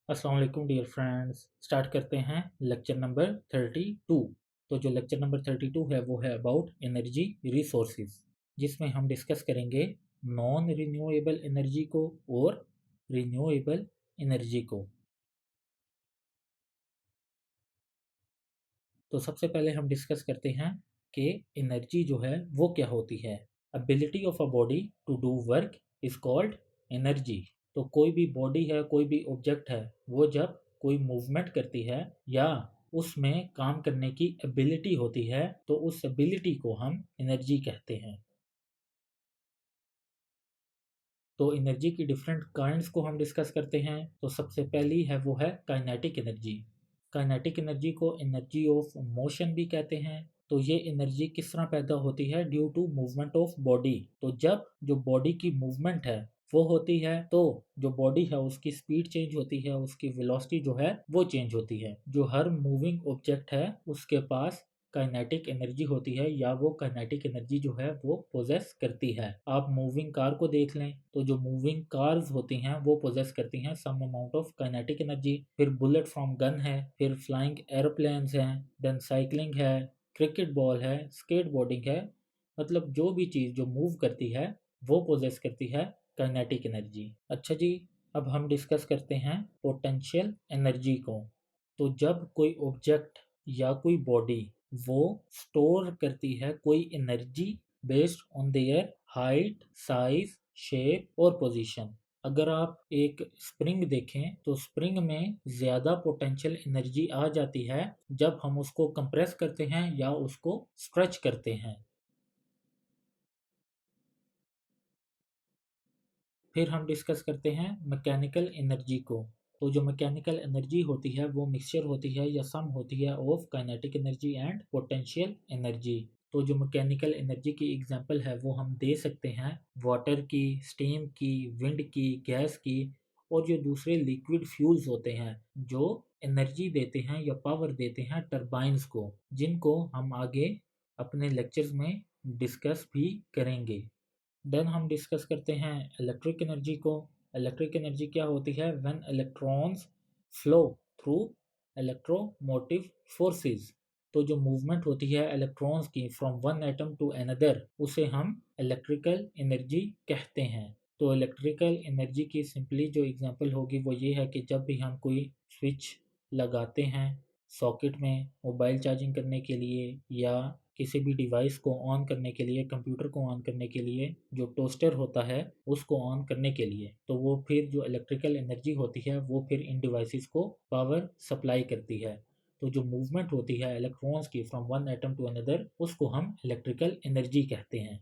अस्सलाम वालेकुम dear friends. Start करते हैं लेक्चर नंबर 32। तो जो लेक्चर नंबर 32 है वो है अबाउट एनर्जी रिसोर्सेज, जिसमें हम डिस्कस करेंगे नॉन रिन्यूएबल एनर्जी को और रिन्यूएबल एनर्जी को। तो सबसे पहले हम डिस्कस करते हैं कि एनर्जी जो है वो क्या होती है। Ability of a body to do work is called energy. तो कोई भी बॉडी है, कोई भी ऑब्जेक्ट है, वो जब कोई मूवमेंट करती है या उसमें काम करने की एबिलिटी होती है तो उस एबिलिटी को हम एनर्जी कहते हैं। तो एनर्जी की डिफरेंट काइंड्स को हम डिस्कस करते हैं। तो सबसे पहली है वो है काइनेटिक एनर्जी। काइनेटिक एनर्जी को एनर्जी ऑफ मोशन भी कहते हैं। तो ये एनर्जी किस तरह पैदा होती है? Due to movement of body. तो जब जो बॉडी की मूवमेंट है वो होती है तो जो बॉडी है उसकी स्पीड चेंज होती है, उसकी वेलोसिटी जो है वो चेंज होती है। जो हर मूविंग ऑब्जेक्ट है उसके पास काइनेटिक एनर्जी होती है या वो काइनेटिक एनर्जी जो है वो पोजेस करती है। आप मूविंग कार को देख लें तो जो मूविंग कार्स होती हैं वो पोजेस करती हैं some amount of kinetic energy. फिर बुलेट फ्रॉम गन है, फिर फ्लाइंग एरोप्लेन्स हैं, देन साइकिलिंग है, क्रिकेट बॉल है, स्केट बोर्डिंग है। मतलब जो भी चीज़ जो मूव करती है वो पोजेस करती है काइनेटिक एनर्जी। अच्छा जी, अब हम डिस्कस करते हैं पोटेंशियल एनर्जी को। तो जब कोई ऑब्जेक्ट या कोई बॉडी वो स्टोर करती है कोई energy based on their height, size, shape और पोजीशन। अगर आप एक स्प्रिंग देखें तो स्प्रिंग में ज़्यादा पोटेंशियल एनर्जी आ जाती है जब हम उसको कंप्रेस करते हैं या उसको स्ट्रेच करते हैं। फिर हम डिस्कस करते हैं मैकेनिकल एनर्जी को। तो जो मैकेनिकल एनर्जी होती है वो मिक्सचर होती है या सम होती है of kinetic energy and potential energy. तो जो मैकेनिकल एनर्जी की एग्जांपल है वो हम दे सकते हैं वाटर की, स्टीम की, विंड की, गैस की और जो दूसरे लिक्विड फ्यूल्स होते हैं जो एनर्जी देते हैं या पावर देते हैं टरबाइंस को, जिनको हम आगे अपने लेक्चर्स में डिस्कस भी करेंगे। देन हम डिस्कस करते हैं इलेक्ट्रिक एनर्जी को। इलेक्ट्रिक एनर्जी क्या होती है? When electrons flow through electromotive forces. तो जो मूवमेंट होती है इलेक्ट्रॉन्स की from one atom to another उसे हम इलेक्ट्रिकल एनर्जी कहते हैं। तो इलेक्ट्रिकल एनर्जी की सिंपली जो एग्जांपल होगी वो ये है कि जब भी हम कोई स्विच लगाते हैं सॉकेट में मोबाइल चार्जिंग करने के लिए या किसी भी डिवाइस को ऑन करने के लिए, कंप्यूटर को ऑन करने के लिए, जो टोस्टर होता है उसको ऑन करने के लिए, तो वो फिर जो इलेक्ट्रिकल एनर्जी होती है वो फिर इन डिवाइसेस को पावर सप्लाई करती है। तो जो मूवमेंट होती है इलेक्ट्रॉन्स की from one atom to another उसको हम इलेक्ट्रिकल एनर्जी कहते हैं।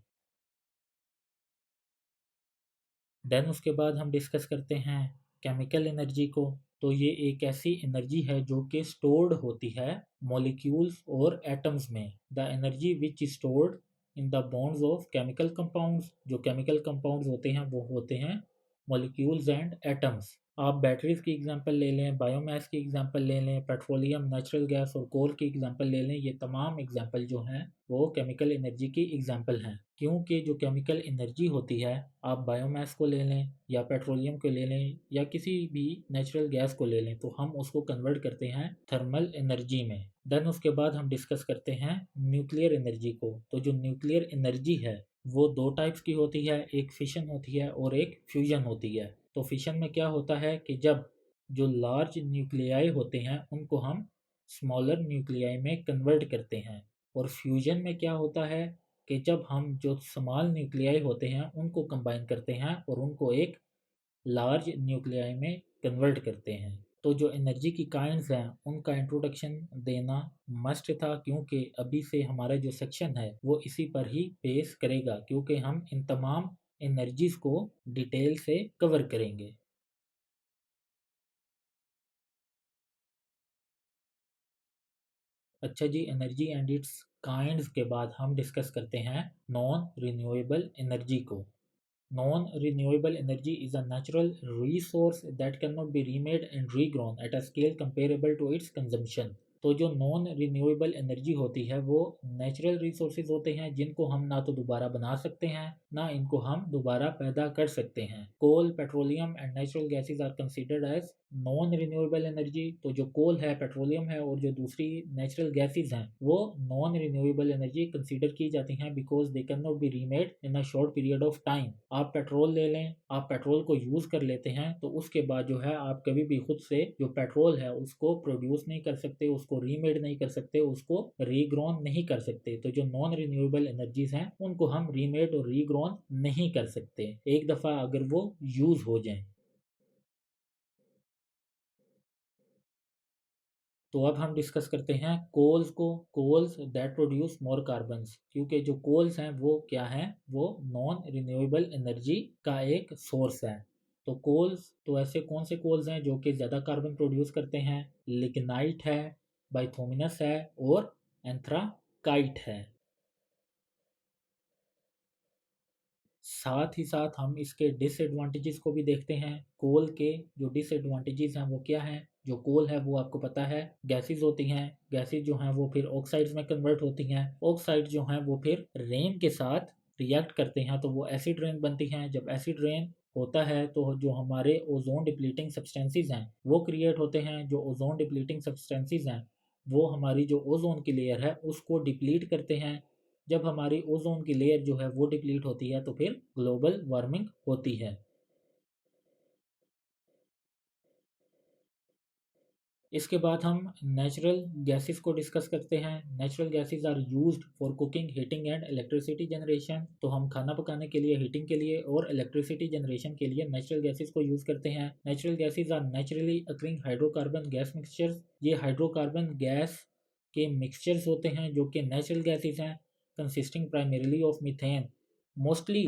देन उसके बाद हम डिस्कस करते हैं केमिकल एनर्जी को। तो ये एक ऐसी एनर्जी है जो कि स्टोर्ड होती है मॉलिक्यूल्स और एटम्स में। The energy which is stored in the bonds of chemical compounds. जो केमिकल कंपाउंड्स होते हैं वो होते हैं मॉलिक्यूल्स एंड एटम्स। आप बैटरीज की एग्जांपल ले लें, बायोमास की एग्जांपल ले लें, पेट्रोलियम, नेचुरल गैस और कोल की एग्जांपल ले लें। ये तमाम एग्जांपल जो हैं वो केमिकल एनर्जी की एग्जांपल हैं। क्योंकि जो केमिकल एनर्जी होती है, आप बायोमास को ले लें या पेट्रोलियम को ले लें या किसी भी नेचुरल गैस को ले लें, तो हम उसको कन्वर्ट करते हैं थर्मल एनर्जी में। देन उसके बाद हम डिस्कस करते हैं न्यूक्लियर एनर्जी को। तो जो न्यूक्लियर एनर्जी है वो दो टाइप्स की होती है, एक फिशन होती है और एक फ्यूजन होती है। तो फिशन में क्या होता है कि जब जो लार्ज न्यूक्लियाई होते हैं उनको हम स्मॉलर न्यूक्लियाई में कन्वर्ट करते हैं। और फ्यूजन में क्या होता है कि जब हम जो स्मॉल न्यूक्लियाई होते हैं उनको कंबाइन करते हैं और उनको एक लार्ज न्यूक्लियाई में कन्वर्ट करते हैं। तो जो एनर्जी की काइंड्स हैं उनका इंट्रोडक्शन देना मस्ट था, क्योंकि अभी से हमारा जो सेक्शन है वो इसी पर ही बेस करेगा, क्योंकि हम इन तमाम एनर्जीज को डिटेल से कवर करेंगे। अच्छा जी, एनर्जी एंड इट्स काइंड्स के बाद हम डिस्कस करते हैं नॉन रिन्यूएबल एनर्जी को। Non renewable energy is a natural resource that can not be remade and regrown at a scale comparable to its consumption. तो जो नॉन रिन्यूएबल एनर्जी होती है वो नेचुरल रिसोर्सेज होते हैं जिनको हम ना तो दोबारा बना सकते हैं ना इनको हम दोबारा पैदा कर सकते हैं। Coal, petroleum and natural gases are considered as non renewable energy. तो जो कोल है, पेट्रोलियम है और जो दूसरी नेचुरल गैसेज हैं वो नॉन रिन्यूएबल एनर्जी कंसिडर की जाती हैं because they can not be remade in a short period of time. आप पेट्रोल ले लें, आप पेट्रोल को यूज कर लेते हैं तो उसके बाद जो है आप कभी भी खुद से जो पेट्रोल है उसको प्रोड्यूस नहीं कर सकते, उसको रीमेड नहीं कर सकते, उसको रीग्रोन नहीं कर सकते। तो जो नॉन रिन्यूएबल एनर्जीज हैं उनको हम रीमेड और रीग्रोन नहीं कर सकते एक दफा अगर वो यूज हो जाए। तो अब हम डिस्कस करते हैं कोल्स को। Coals that produce more carbons, क्योंकि जो कोल्स हैं वो क्या हैं, वो नॉन रिन्यूएबल एनर्जी का एक सोर्स है। तो कोल्स, तो ऐसे कौन से कोल्स हैं जो कि ज़्यादा कार्बन प्रोड्यूस करते हैं? लिग्नाइट है, बाइथोमिनस है और एंथ्राकाइट है। साथ ही साथ हम इसके डिसएडवांटेजेस को भी देखते हैं। कोल के जो डिसएडवांटेजेस हैं वो क्या हैं? जो कोल है वो आपको पता है गैसेस होती हैं, गैसेस जो हैं वो फिर ऑक्साइड्स में कन्वर्ट होती हैं, ऑक्साइड जो हैं वो फिर रेन के साथ रिएक्ट करते हैं तो वो एसिड रेन बनती हैं। जब एसिड रेन होता है तो जो हमारे ओजोन डिप्लीटिंग सब्सटेंसेस हैं वो क्रिएट होते हैं। जो ओजोन डिप्लीटिंग सब्सटेंसेस हैं वो हमारी जो ओजोन की लेयर है उसको डिप्लीट करते हैं। जब हमारी ओजोन की लेयर जो है वो डिप्लीट होती है तो फिर ग्लोबल वार्मिंग होती है। इसके बाद हम नेचुरल गैसेस को डिस्कस करते हैं। Natural gases are used for cooking, heating and electricity generation. तो हम खाना पकाने के लिए, हीटिंग के लिए और इलेक्ट्रिसिटी जनरेशन के लिए नेचुरल गैसेस को यूज़ करते हैं। Natural gases are naturally occurring hydrocarbon gas mixtures. ये हाइड्रोकार्बन गैस के मिक्सचर्स होते हैं जो कि नेचुरल गैसेस हैं, consisting primarily of methane. Mostly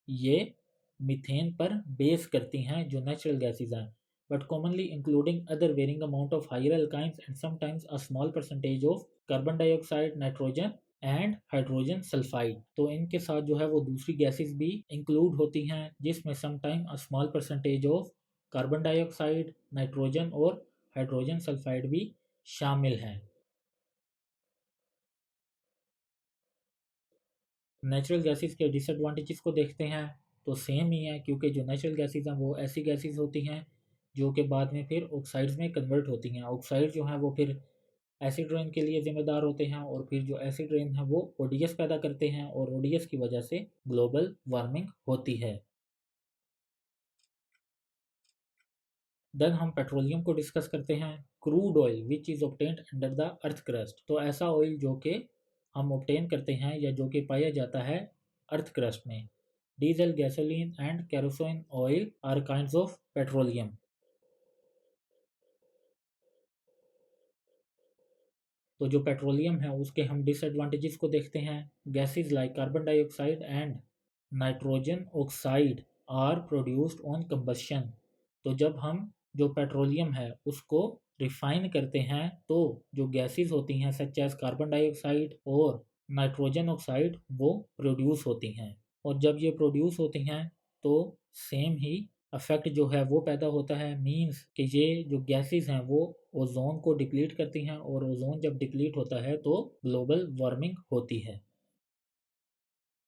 ये मीथेन पर बेस करती हैं जो नेचुरल गैसेस हैं, but commonly including other varying amount of higher alkynes and sometimes a small percentage of carbon dioxide, nitrogen and hydrogen sulphide. तो इनके साथ जो है वो दूसरी गैसेस भी इंक्लूड होती हैं जिसमें sometime a small percentage of carbon dioxide, nitrogen और हाइड्रोजन सल्फाइड भी शामिल हैं। नेचुरल गैसेस के डिसएडवांटेजेस को देखते हैं तो सेम ही है, क्योंकि जो नेचुरल गैसेस हैं वो ऐसी गैसेस होती हैं जो कि बाद में फिर ऑक्साइड्स में कन्वर्ट होती हैं। ऑक्साइड जो हैं वो फिर एसिड रेन के लिए जिम्मेदार होते हैं और फिर जो एसिड रेन है वो ओडीएस पैदा करते हैं और ओडीएस की वजह से ग्लोबल वार्मिंग होती है। देन हम पेट्रोलियम को डिस्कस करते हैं। Crude oil which is obtained under the earth crust. तो ऐसा ऑयल जो कि हम ऑब्टेन करते हैं या जो कि पाया जाता है अर्थ क्रस्ट में। Diesel, gasoline and kerosene oil are kinds of petroleum. तो जो पेट्रोलियम है उसके हम डिसएडवांटेजेस को देखते हैं। Gases like carbon dioxide and nitrogen oxide are produced on combustion. तो जब हम जो पेट्रोलियम है उसको रिफाइन करते हैं तो जो गैसेस होती हैं सच एज कार्बन डाइऑक्साइड और नाइट्रोजन ऑक्साइड वो प्रोड्यूस होती हैं। और जब ये प्रोड्यूस होती हैं तो सेम ही इफेक्ट जो है वो पैदा होता है। मींस कि ये जो गैसेस हैं वो ओजोन को डिप्लीट करती हैं और ओजोन जब डिप्लीट होता है तो ग्लोबल वार्मिंग होती है।